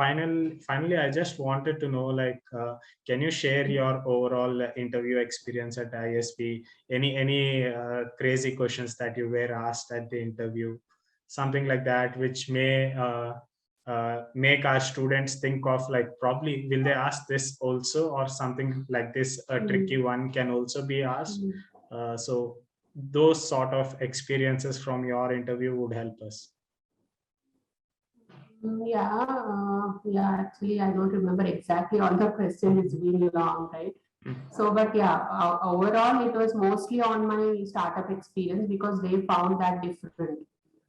finally, I just wanted to know, like, can you share your overall interview experience at ISB? Any crazy questions that you were asked at the interview, something like that, which may make our students think of, like, probably will they ask this also, or something like this, a tricky one can also be asked. So those sort of experiences from your interview would help us. Yeah, actually, I don't remember exactly all the questions. It's been long, right? So, but yeah, overall, it was mostly on my startup experience because they found that different.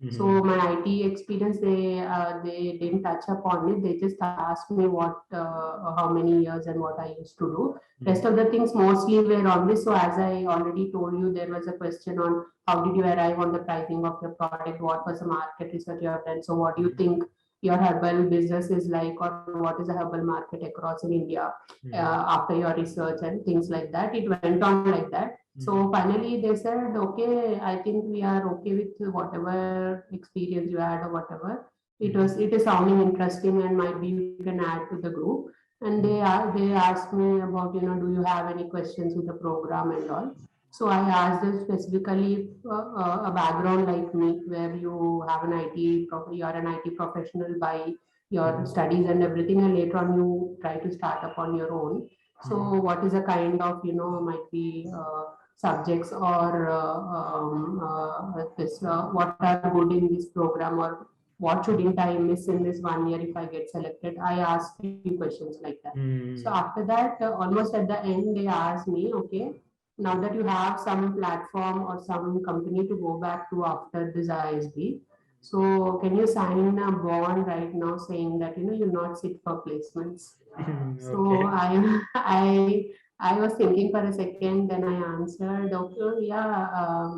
So my IT experience, they didn't touch upon it. They just asked me how many years and what I used to do. Rest of the things mostly were on this. So as I already told you, there was a question on how did you arrive on the pricing of your product? What was the market research you have done? So what do you think your herbal business is like, or what is the herbal market across in India after your research and things like that. It went on like that. So finally they said, okay, I think we are okay with whatever experience you had or whatever. It is sounding interesting and might be you can add to the group. And they asked me about, do you have any questions with the program and all. So I asked them specifically a background like me, where you have you are an IT professional by your studies and everything, and later on you try to start up on your own. So what is the kind of, might be subjects or what are good in this program, or what shouldn't I miss in this 1 year if I get selected? I asked few questions like that. So after that, almost at the end, they asked me, okay, now that you have some platform or some company to go back to after this ISB, so can you sign a bond right now saying that you'll not sit for placements? So I was thinking for a second, then I answered, okay, yeah,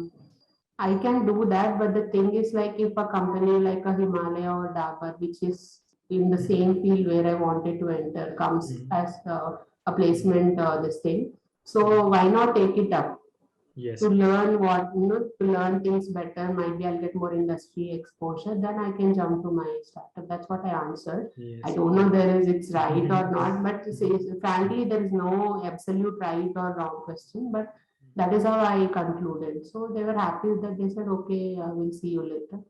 I can do that, but the thing is, like, if a company like a Himalaya or Dabur, which is in the same field where I wanted to enter, comes as a placement, this thing. So why not take it up? Yes. To learn to learn things better. Maybe I'll get more industry exposure. Then I can jump to my startup. That's what I answered. Yes. I don't know it's right or not, but frankly, there is no absolute right or wrong question. But that is how I concluded. So they were happy that. They said, okay, we'll see you later.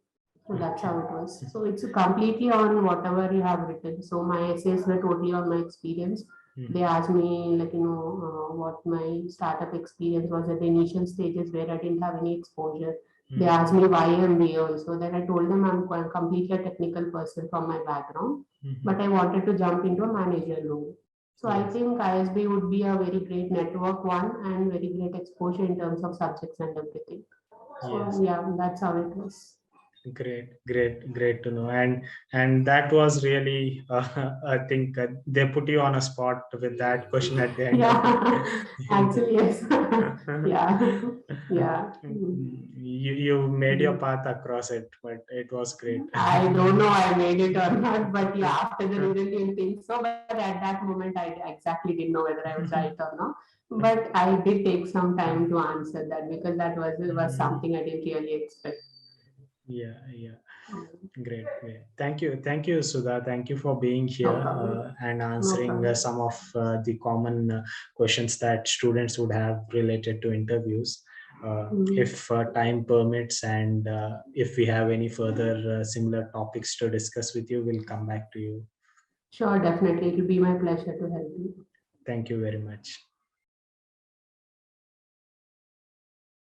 So that's how it was. So it's completely on whatever you have written. So my essays were totally on my experience. They asked me, like, what my startup experience was at the initial stages where I didn't have any exposure. They asked me why MBA also. Then I told them I'm completely a technical person from my background, but I wanted to jump into a managerial role. So I think ISB would be a very great network one and very great exposure in terms of subjects and everything. So yeah, that's how it was. Great to know. And that was really I think they put you on a spot with that question at the end. Actually, yes. Yeah. You made your path across it, but it was great. I don't know I made it or not, but yeah, after the result you think so. But at that moment I exactly didn't know whether I was right or not. But I did take some time to answer that because that was something I didn't really expect. Yeah. Great. Thank you, Sudha. Thank you for being here and answering some of the common questions that students would have related to interviews. If time permits, and if we have any further similar topics to discuss with you, we'll come back to you. Sure, definitely. It will be my pleasure to help you. Thank you very much.